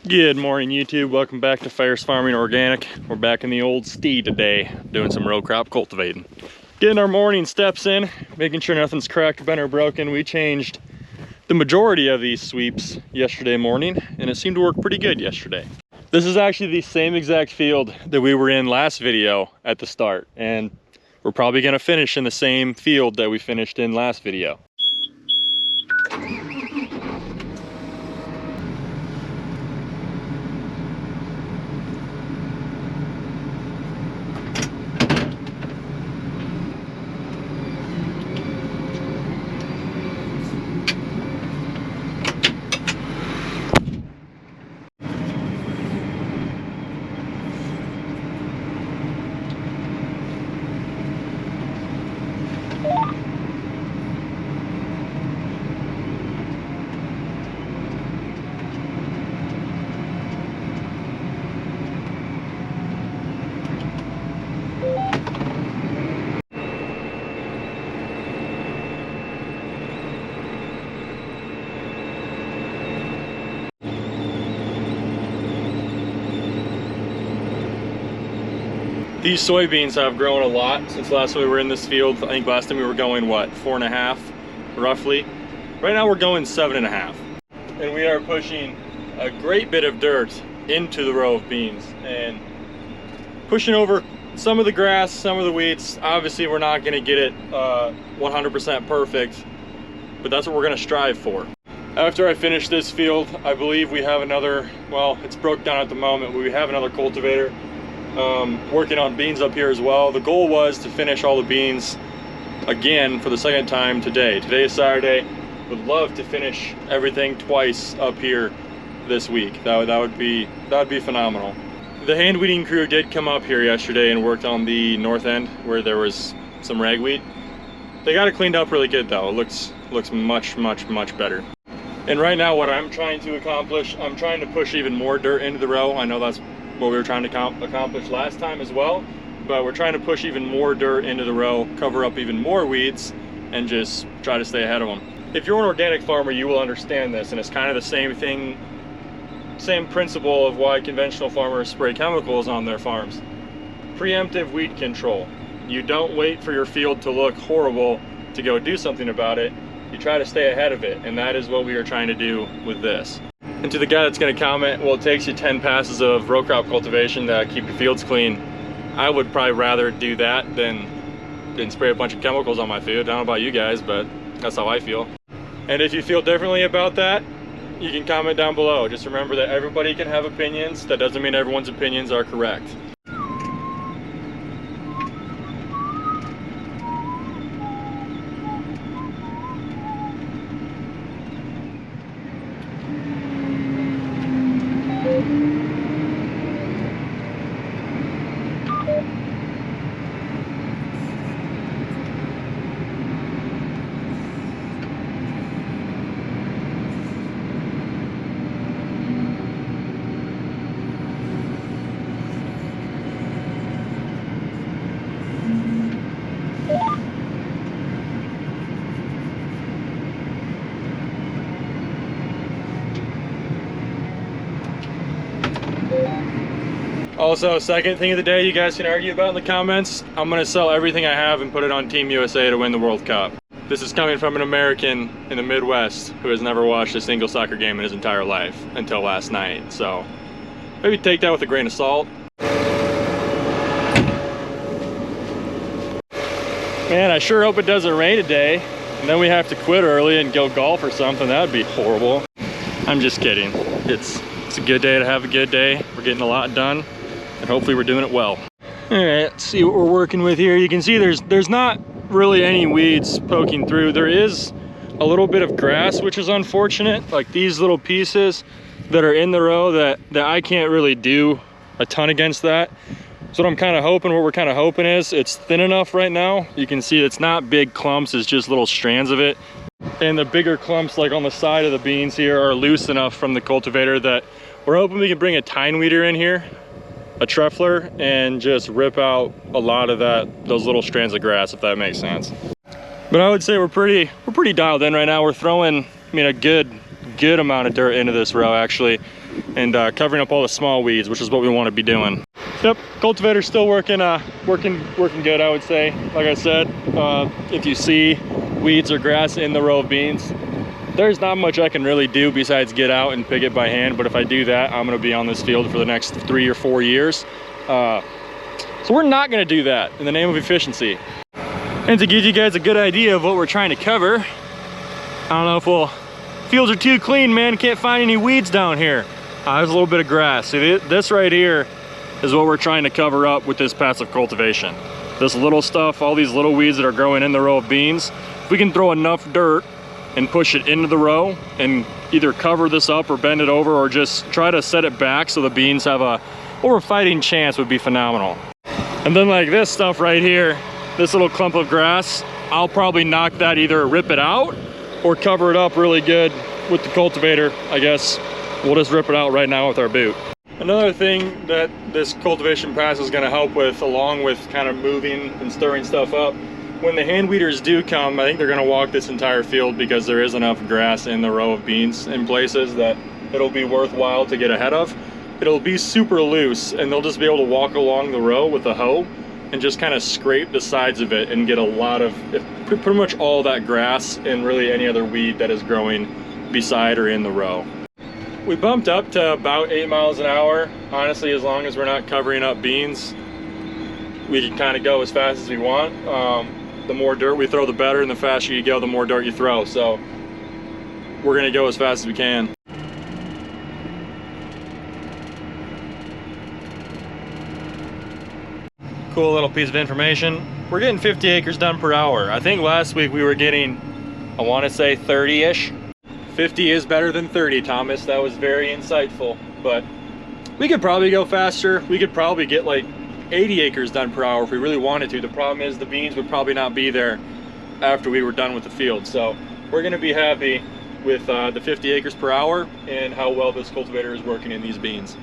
Good morning, YouTube. Welcome back to Fires Farming Organic. We're back in the old steed today, doing some row crop cultivating. Getting our morning steps in, making sure nothing's cracked, bent, or broken. We changed the majority of these sweeps yesterday morning, and it seemed to work pretty good yesterday. This is actually the same exact field that we were in last video at the start, and we're probably gonna finish in the same field that we finished in last video. These soybeans have grown a lot since last time we were in this field. I think last time we were going, what, 4.5, roughly? Right now we're going 7.5. And we are pushing a great bit of dirt into the row of beans and pushing over some of the grass, some of the weeds. Obviously we're not gonna get it 100% perfect, but that's what we're gonna strive for. After I finish this field, I believe we have another, well, it's broke down at the moment, but we have another cultivator working on beans up here as well. The goal was to finish all the beans again for the second time today. Today is Saturday. Would love to finish everything twice up here this week. That would be phenomenal. The hand weeding crew did come up here yesterday and worked on the north end where there was some ragweed. They got it cleaned up really good though. It looks much better. And right now what I'm trying to accomplish, I'm trying to push even more dirt into the row. I know that's what we were trying to accomplish last time as well, but we're trying to push even more dirt into the row, cover up even more weeds, and just try to stay ahead of them. If you're an organic farmer, you will understand this, and it's kind of the same thing, same principle of why conventional farmers spray chemicals on their farms. Preemptive weed control. You don't wait for your field to look horrible to go do something about it. You try to stay ahead of it, and that is what we are trying to do with this. And to the guy that's going to comment, well, it takes you 10 passes of row crop cultivation to keep your fields clean. I would probably rather do that than spray a bunch of chemicals on my food. I don't know about you guys, but that's how I feel. And if you feel differently about that, you can comment down below. Just remember that everybody can have opinions. That doesn't mean everyone's opinions are correct. Also, second thing of the day you guys can argue about in the comments, I'm gonna sell everything I have and put it on Team USA to win the World Cup. This is coming from an American in the Midwest who has never watched a single soccer game in his entire life until last night. So maybe take that with a grain of salt. Man, I sure hope it doesn't rain today and then we have to quit early and go golf or something. That would be horrible. I'm just kidding. It's a good day to have a good day. We're getting a lot done. And hopefully we're doing it well. All right, let's see what we're working with here. You can see there's not really any weeds poking through. There is a little bit of grass, which is unfortunate. Like these little pieces that are in the row that I can't really do a ton against that. So what we're kind of hoping is it's thin enough right now. You can see it's not big clumps, it's just little strands of it. And the bigger clumps like on the side of the beans here are loose enough from the cultivator that we're hoping we can bring a tine weeder in here, a truffler, and just rip out a lot of those little strands of grass, if that makes sense. But I would say we're pretty dialed in right now. We're throwing, I mean, a good amount of dirt into this row actually. and covering up all the small weeds, which is what we want to be doing. Yep, cultivator's still working good, I would say. Like I said, if you see weeds or grass in the row of beans, there's not much I can really do besides get out and pick it by hand. But if I do that, I'm going to be on this field for the next 3 or 4 years. So we're not going to do that in the name of efficiency. And to give you guys a good idea of what we're trying to cover, I don't know if fields are too clean, man. Can't find any weeds down here. There's a little bit of grass. See, this right here is what we're trying to cover up with this passive cultivation. This little stuff, all these little weeds that are growing in the row of beans, if we can throw enough dirt and push it into the row and either cover this up or bend it over or just try to set it back so the beans have a fighting chance, would be phenomenal. And then like this stuff right here, this little clump of grass, I'll probably knock that, either rip it out or cover it up really good with the cultivator. I guess we'll just rip it out right now with our boot. Another thing that this cultivation pass is going to help with, along with kind of moving and stirring stuff up, when the hand weeders do come, I think they're going to walk this entire field because there is enough grass in the row of beans in places that it'll be worthwhile to get ahead of. It'll be super loose and they'll just be able to walk along the row with a hoe and just kind of scrape the sides of it and get a lot of, pretty much all that grass and really any other weed that is growing beside or in the row. We bumped up to about 8 miles an hour. Honestly, as long as we're not covering up beans, we can kind of go as fast as we want. The more dirt we throw, the better, and the faster you go, the more dirt you throw. So we're gonna go as fast as we can. Cool little piece of information. We're getting 50 acres done per hour. I think last week we were getting, I want to say 30-ish. 50 is better than 30, Thomas. That was very insightful. But we could probably go faster. We could probably get like 80 acres done per hour if we really wanted to. The problem is the beans would probably not be there after we were done with the field. So we're going to be happy with the 50 acres per hour and how well this cultivator is working in these beans.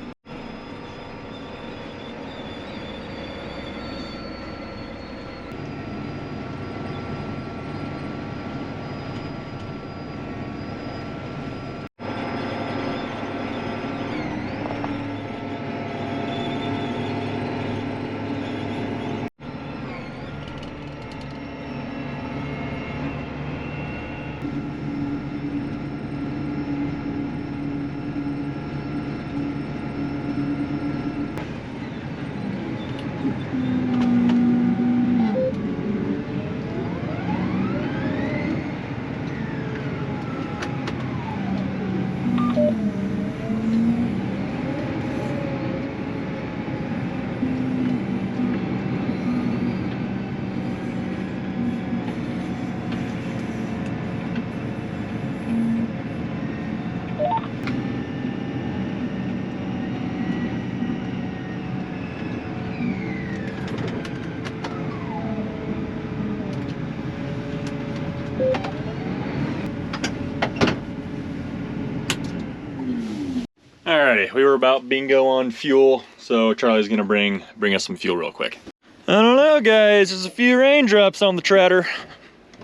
Alrighty, we were about bingo on fuel, so Charlie's gonna bring us some fuel real quick. I don't know, guys. There's a few raindrops on the tractor.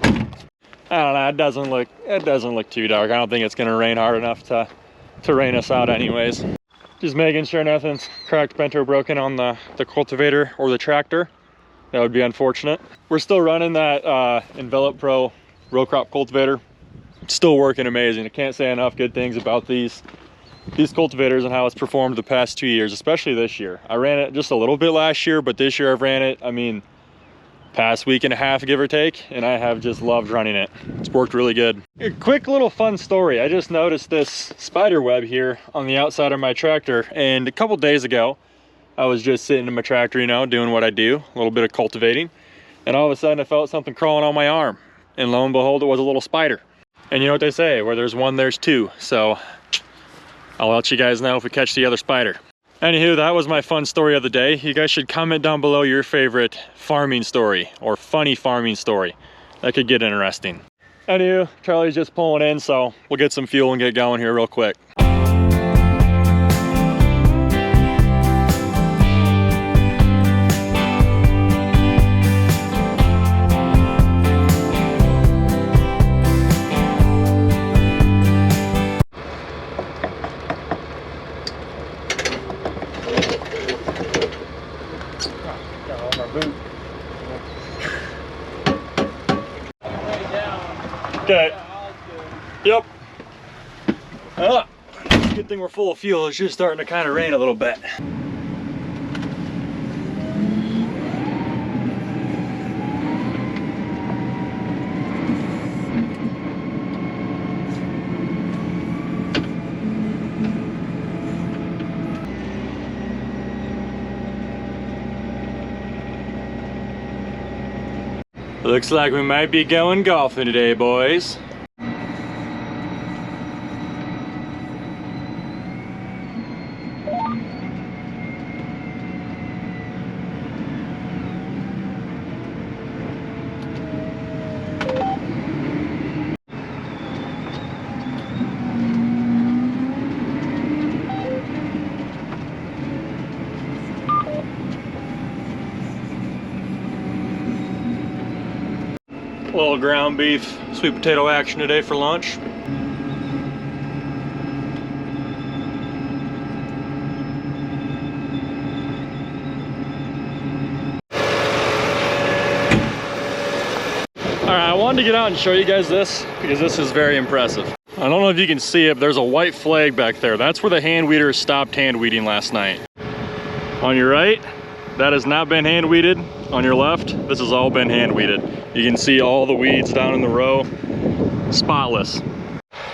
I don't know. It doesn't look too dark. I don't think it's gonna rain hard enough to rain us out, anyways. Just making sure nothing's cracked, bent, or broken on the cultivator or the tractor. That would be unfortunate. We're still running that Envelop Pro row crop cultivator. It's still working amazing. I can't say enough good things about these cultivators and how it's performed the past 2 years, especially this year. I ran it just a little bit last year, but this year I've ran it, I mean, past week and a half, give or take, and I have just loved running it. It's worked really good. A quick little fun story. I just noticed this spider web here on the outside of my tractor, and a couple days ago, I was just sitting in my tractor, you know, doing what I do, a little bit of cultivating, and all of a sudden I felt something crawling on my arm, and lo and behold, it was a little spider. And you know what they say, where there's one, there's two, so I'll let you guys know if we catch the other spider. Anywho, that was my fun story of the day. You guys should comment down below your favorite farming story or funny farming story. That could get interesting. Anywho, Charlie's just pulling in, so we'll get some fuel and get going here real quick. Okay. Yep. Good thing we're full of fuel. It's just starting to kind of rain a little bit. Looks like we might be going golfing today, boys. A little ground beef, sweet potato action today for lunch. Alright, I wanted to get out and show you guys this because this is very impressive. I don't know if you can see it, but there's a white flag back there. That's where the hand weeders stopped hand weeding last night. On your right, that has not been hand weeded. On your left, this has all been hand weeded. You can see all the weeds down in the row, spotless.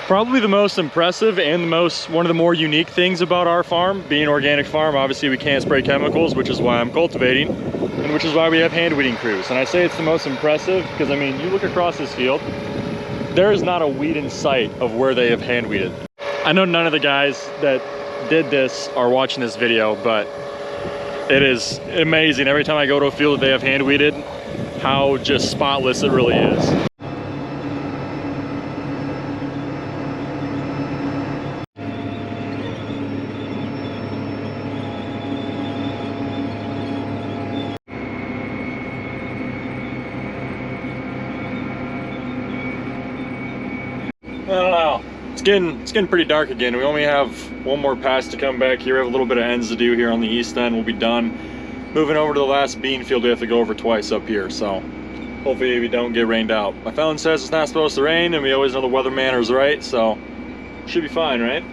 Probably the most impressive and one of the more unique things about our farm, being an organic farm, obviously we can't spray chemicals, which is why I'm cultivating, and which is why we have hand weeding crews. And I say it's the most impressive because, I mean, you look across this field, there is not a weed in sight of where they have hand weeded. I know none of the guys that did this are watching this video, but it is amazing every time I go to a field that they have hand weeded, how just spotless it really is. I don't know. It's getting pretty dark again. We only have one more pass to come back here. We have a little bit of ends to do here on the east end. We'll be done. Moving over to the last bean field we have to go over twice up here, so hopefully we don't get rained out. My phone says it's not supposed to rain, and we always know the weatherman is right, so should be fine, right?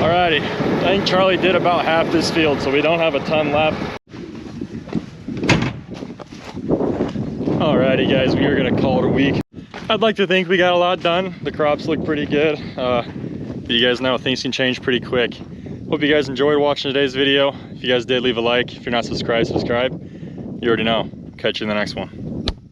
Alrighty, I think Charlie did about half this field, so we don't have a ton left. Alrighty guys, we are gonna call it a week. I'd like to think we got a lot done. The crops look pretty good. You guys know things can change pretty quick. Hope you guys enjoyed watching today's video. If you guys did, leave a like. If you're not subscribed, subscribe. You already know. Catch you in the next one.